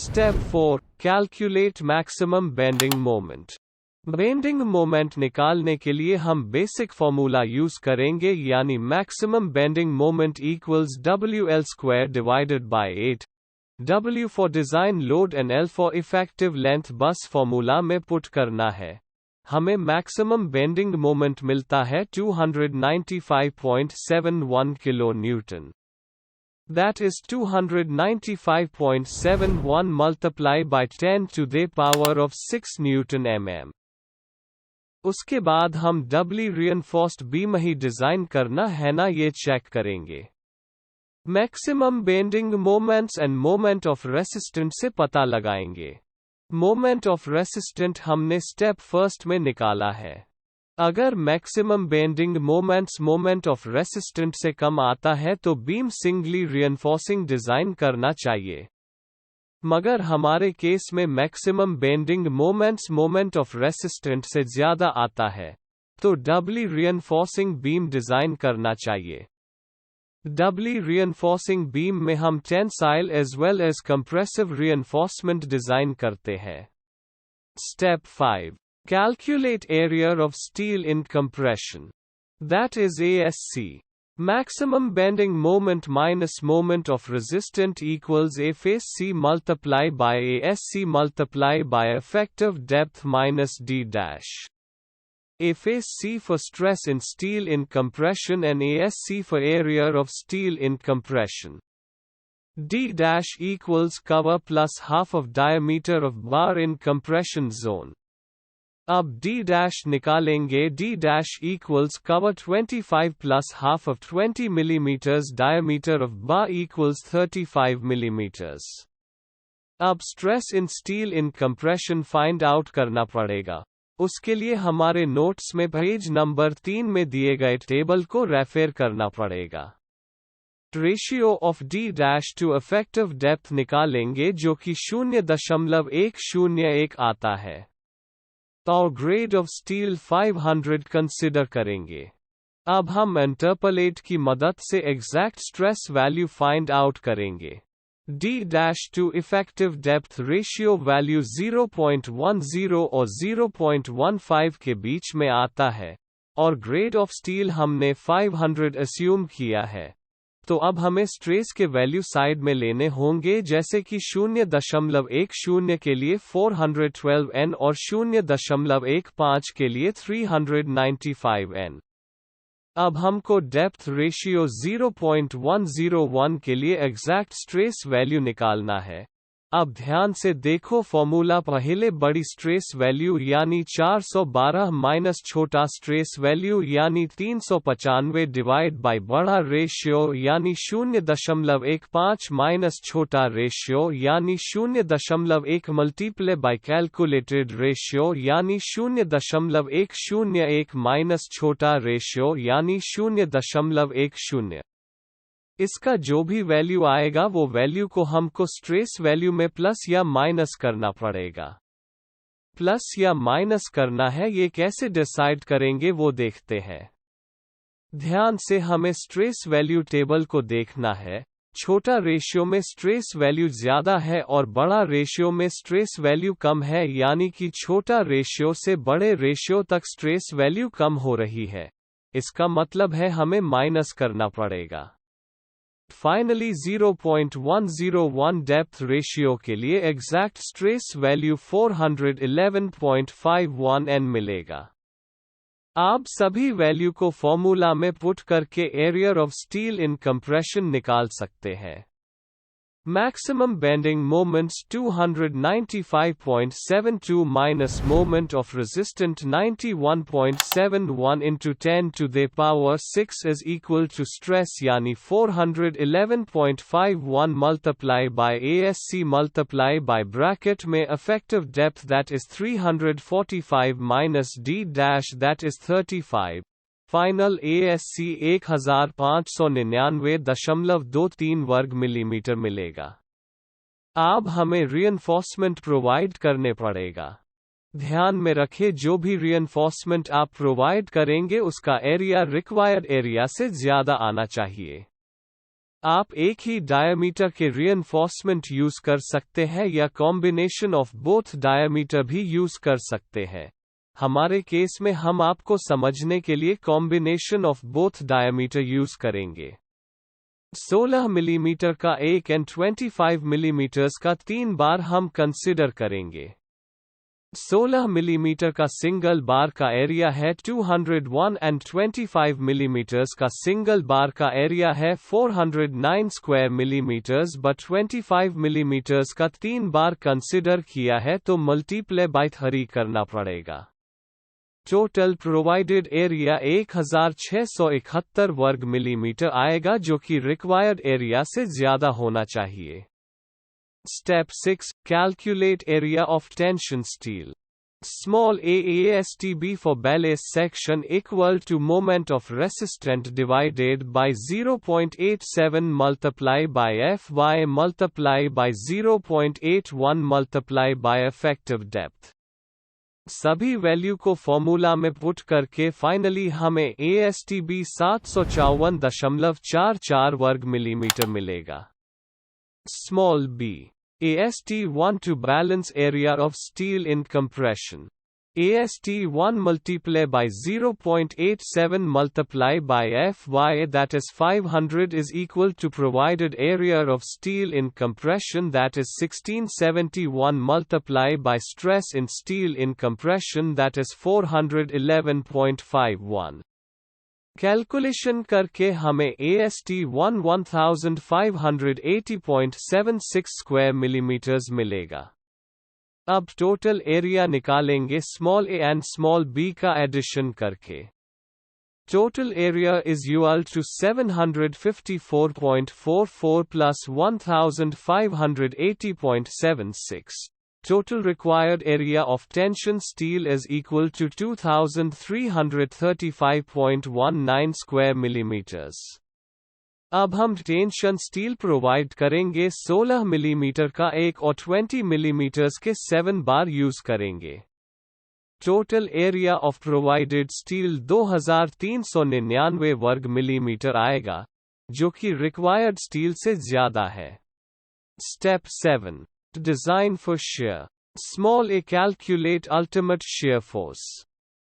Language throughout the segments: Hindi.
Step 4, calculate maximum bending moment. Bending moment निकालने के लिए हम बेसिक फॉर्मूला यूज करेंगे, यानी maximum bending moment equals WL square divided by 8, W for design load and L for effective length बस फॉर्मूला में पुट करना है। हमें मैक्सिमम बेंडिंग मोमेंट मिलता है 295.71 kilo Newton. That is 295.71 multiplied by 10 to the power of 6 Newton mm. उसके बाद हम डबली रीइंफोर्स्ड बीम ही डिजाइन करना है ना, ये चेक करेंगे। Maximum bending moments end moment of resistant से पता लगाएंगे। मोमेंट ऑफ रेसिस्टेंट हमने स्टेप फर्स्ट में निकाला है। अगर maximum bending moments moment of resistant से कम आता है तो बीम सिंगली रीइंफोर्सिंग डिजाइन करना चाहिए। मगर हमारे केस में maximum bending moments moment of resistant से ज्यादा आता है, तो डबली रीइंफोर्सिंग बीम डिजाइन करना चाहिए। डबली रीइंफोर्सिंग बीम में हम tensile as well as compressive reinforcement design करते हैं। Step 5, calculate area of steel in compression, that is ASC। Maximum bending moment minus moment of resistance equals FAC multiplied by ASC multiplied by effective depth minus D dash. FAC for stress in steel in compression and ASC for area of steel in compression. D dash equals cover plus half of diameter of bar in compression zone. अब D dash निकालेंगे। D dash equals cover 25 plus half of 20 mm diameter of bar equals 35 mm. अब stress in steel in compression find out करना पड़ेगा। उसके लिए हमारे नोट्स में पेज नंबर 3 में दिए गए टेबल को रेफर करना पड़ेगा। Ratio of D dash to effective depth निकालेंगे जो कि 0.101 आता है। और ग्रेड ऑफ स्टील 500 कंसिडर करेंगे। अब हम इंटरपोलेट की मदद से exact stress value find out करेंगे। D dash to effective depth ratio value 0.10 और 0.15 के बीच में आता है, और ग्रेड ऑफ स्टील हमने 500 अस्यूम किया है। तो अब हमें स्ट्रेस के वैल्यू साइड में लेने होंगे, जैसे कि 0.10 के लिए 412 N और 0.15 के लिए 395 N। अब हमको डेप्थ रेशियो 0.101 के लिए एग्जैक्ट स्ट्रेस वैल्यू निकालना है। अब ध्यान से देखो फॉर्मूला, पहले बड़ी स्ट्रेस वैल्यू यानी 412 माइनस छोटा स्ट्रेस वैल्यू यानी 395 डिवाइड बाय बड़ा रेशियो यानी 0.15 माइनस छोटा रेशियो यानी 0.1 मल्टीप्लाई बाय कैलकुलेटेड रेशियो यानी 0.101 माइनस छोटा रेशियो यानी 0.10। इसका जो भी वैल्यू आएगा वो वैल्यू को हमको स्ट्रेस वैल्यू में प्लस या माइनस करना पड़ेगा। प्लस या माइनस करना है, ये कैसे डिसाइड करेंगे वो देखते हैं। ध्यान से हमें स्ट्रेस वैल्यू टेबल को देखना है। छोटा रेशियो में स्ट्रेस वैल्यू ज्यादा है और बड़ा रेशियो में स्ट्रेस वैल्यू कम है, यानी कि छोटा रेशियो से बड़े रेशियो तक स्ट्रेस वैल्यू कम हो रही है। इसका मतलब है हमें माइनस करना पड़ेगा। फाइनली 0.101 डेप्थ रेशियो के लिए एग्जैक्ट स्ट्रेस वैल्यू 411.51 N मिलेगा। आप सभी वैल्यू को फॉर्मूला में पुट करके area of steel in compression निकाल सकते हैं। Maximum bending moments 295.72 minus moment of resistance 91.71 into 10 to the power 6 is equal to stress यानी 411.51 multiply by ASC multiply by bracket में effective depth that is 345 minus D dash that is 35. Final ASC 1599.23 वर्ग मिलीमीटर मिलेगा। अब हमें रीइंफोर्समेंट प्रोवाइड करने पड़ेगा। ध्यान में रखें जो भी रीइंफोर्समेंट आप प्रोवाइड करेंगे उसका एरिया रिक्वायर्ड एरिया से ज्यादा आना चाहिए। आप एक ही डायमीटर के रीइंफोर्समेंट यूज कर सकते हैं या कॉम्बिनेशन ऑफ बोथ डायमीटर भी यूज कर सकते हैं। हमारे केस में हम आपको समझने के लिए combination of both diameter use करेंगे। 16 मिलीमीटर का एक एंड 25 मिलीमीटर्स का 3 बार हम कंसिडर करेंगे। 16 मिलीमीटर का सिंगल बार का एरिया है 201 एंड 25 मिलीमीटर्स का सिंगल बार का एरिया है 409 स्क्वायर मिलीमीटर्स बट 25 मिलीमीटर्स का 3 बार कंसिडर किया है तो मल्टीप्लाई बाय 3 करना पड़ेगा। टोटल प्रोवाइडेड एरिया 1671 वर्ग मिलीमीटर आएगा जो कि रिक्वायर्ड एरिया से ज्यादा होना चाहिए। Step 6. Calculate area of tension steel. Small AASTB for ballast section equal to moment of resistance divided by 0.87 multiply by Fy multiply by 0.81 multiply by effective depth. सभी वैल्यू को फॉर्मूला में पुट करके फाइनली हमें ASTB 754.44 वर्ग मिलीमीटर मिलेगा। Small b. AST1 to balance area of steel in compression. AST1 multiply by 0.87 multiply by Fy that is 500 is equal to provided area of steel in compression that is 1671 multiply by stress in steel in compression that is 411.51. Calculation करके हमें AST1 1580.76 स्क्वायर मिलीमीटर्स मिलेगा। अब टोटल एरिया निकालेंगे small a and small b का एडिशन करके। Total area is equal to 754.44 plus 1580.76। Total required area of tension steel is equal to 2335.19 square millimeters. अब हम टेंशन स्टील प्रोवाइड करेंगे 16 मिलीमीटर का एक और 20 मिलीमीटर्स के 7 बार यूज करेंगे। Total area of provided steel 2399 वर्ग मिलीमीटर आएगा, जो कि रिक्वायर्ड स्टील से ज्यादा है। Step 7. Design for shear. Small a calculate ultimate shear force.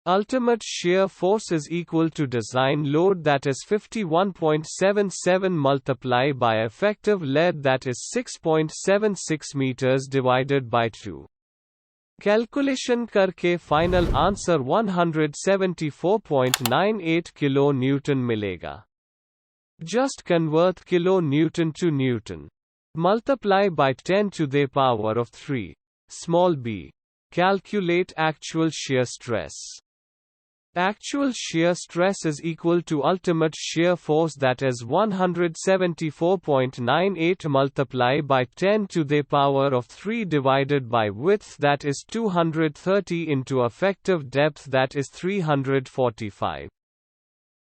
Ultimate shear force is equal to design load that is 51.77 multiply by effective lead that is 6.76 meters divided by 2. Calculation करके final answer 174.98 kilo Newton मिलेगा। Just convert kilo Newton to Newton. Multiply by 10 to the power of 3. Small b. Calculate actual shear stress. Actual shear stress is equal to ultimate shear force that is 174.98 multiply by 10 to the power of 3 divided by width that is 230 into effective depth that is 345.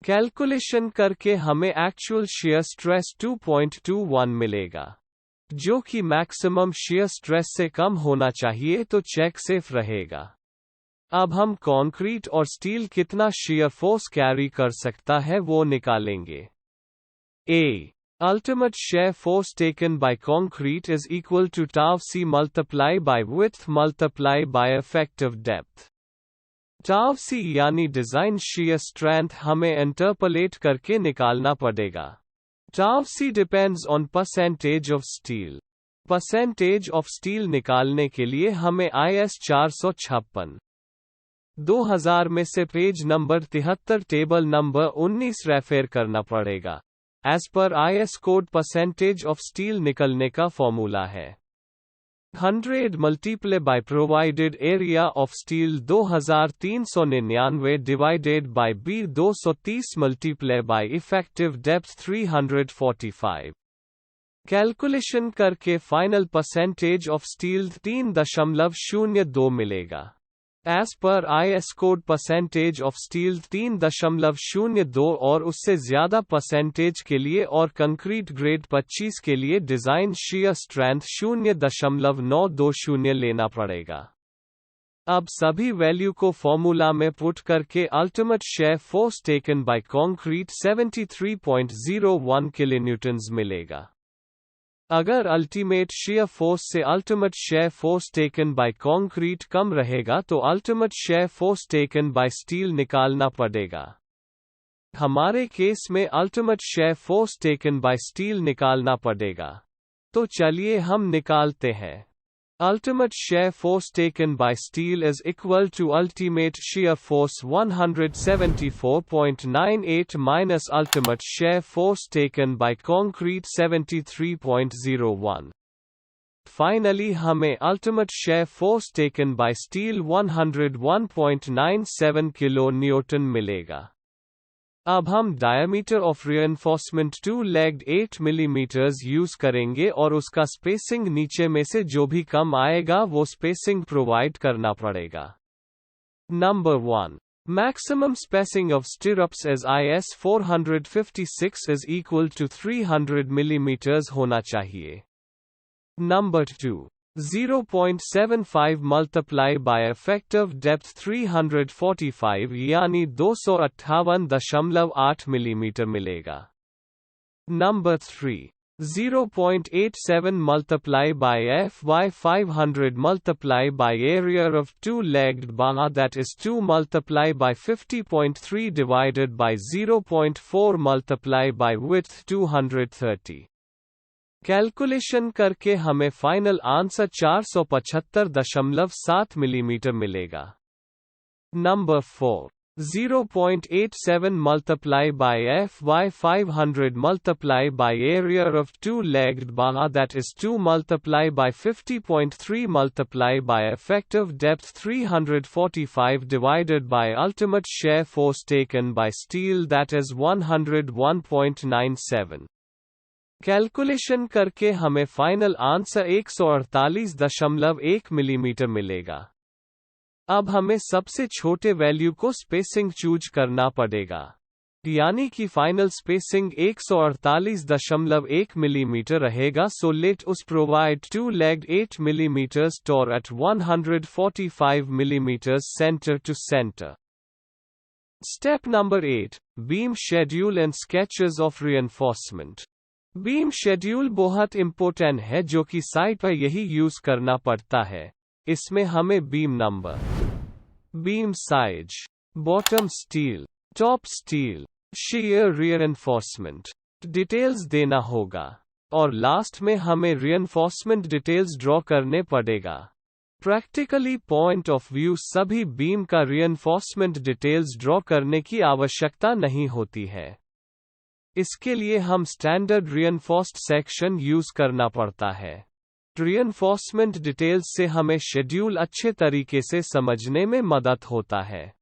Calculation करके हमें actual shear stress 2.21 मिलेगा, जो कि मैक्सिमम shear stress से कम होना चाहिए तो चेक सेफ रहेगा। अब हम कंक्रीट और स्टील कितना shear force कैरी कर सकता है वो निकालेंगे। A. Ultimate shear force taken by concrete is equal to tau c multiply by width multiply by effective depth. Tau c यानी डिजाइन shear strength हमें इंटरपोलेट करके निकालना पड़ेगा। Tau c depends on percentage of steel. Percentage of steel निकालने के लिए हमें IS 456 2000 में से page number 73 table number 19 refer करना पड़ेगा। As per IS code percentage of steel निकलने का फॉर्मूला है 100 multiply by provided area of steel 2399 divided by B 230 multiply by effective depth 345। Calculation करके फाइनल परसेंटेज ऑफ स्टील 3.02 मिलेगा। As per IS code percentage of steel 3.02 और उससे ज्यादा परसेंटेज के लिए और कंक्रीट ग्रेड 25 के लिए डिजाइन shear स्ट्रेंथ 0.920 लेना पड़ेगा। अब सभी वैल्यू को फॉर्मूला में पुट करके ultimate shear force taken by concrete 73.01 kilonewtons मिलेगा। अगर अल्टीमेट शियर फोर्स से ultimate shear force taken by concrete कम रहेगा तो ultimate shear force taken by steel निकालना पड़ेगा। हमारे केस में ultimate shear force taken by steel निकालना पड़ेगा। तो चलिए हम निकालते हैं। Ultimate shear force taken by steel is equal to ultimate shear force 174.98 minus ultimate shear force taken by concrete 73.01. Finally हमें ultimate shear force taken by steel 101.97 kN मिलेगा। अब हम diameter of reinforcement 2-legged 8 mm use करेंगे और उसका स्पेसिंग नीचे में से जो भी कम आएगा वो स्पेसिंग प्रोवाइड करना पड़ेगा। Number 1. Maximum spacing of stirrups as IS 456 is equal to 300 mm होना चाहिए। Number 2. 0.75 multiply by effective depth 345 यानी 258.8 मिलीमीटर मिलेगा। Number 3. 0.87 multiply by FY 500 multiply by area of two-legged bar that is 2 multiply by 50.3 divided by 0.4 multiply by width 230। Calculation करके हमें फाइनल आंसर 475.7 मिलीमीटर मिलेगा। Number 4. 0.87 multiply by FY 500 multiply by area of two-legged bar that is 2 multiply by 50.3 multiply by effective depth 345 divided by ultimate shear force taken by steel that is 101.97। Calculation करके हमें फाइनल आंसर 148.1 मिलीमीटर मिलेगा। अब हमें सबसे छोटे वैल्यू को स्पेसिंग चूज करना पड़ेगा, यानी कि फाइनल स्पेसिंग 148.1 मिलीमीटर रहेगा। सो लेट उस provide 2-legged 8 mm tor at 145 mm center to center। Step number 8. Beam schedule and sketches of reinforcement। Beam schedule बहुत इम्पोर्टेंट है जो कि साइट पर यही यूज करना पड़ता है। इसमें हमें beam number, beam size, bottom steel, top steel, shear reinforcement details देना होगा और लास्ट में हमें रीइंफोर्समेंट डिटेल्स ड्रॉ करने पड़ेगा। प्रैक्टिकली पॉइंट ऑफ व्यू सभी बीम का रीइंफोर्समेंट डिटेल्स ड्रॉ करने की आवश्यकता नहीं होती है। इसके लिए हम स्टैंडर्ड रीइंफोर्स्ड सेक्शन यूज करना पड़ता है। रीइंफोर्समेंट डिटेल्स से हमें शेड्यूल अच्छे तरीके से समझने में मदद होता है।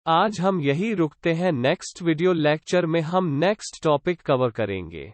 आज हम यही रुकते हैं। नेक्स्ट वीडियो लेक्चर में हम नेक्स्ट टॉपिक कवर करेंगे।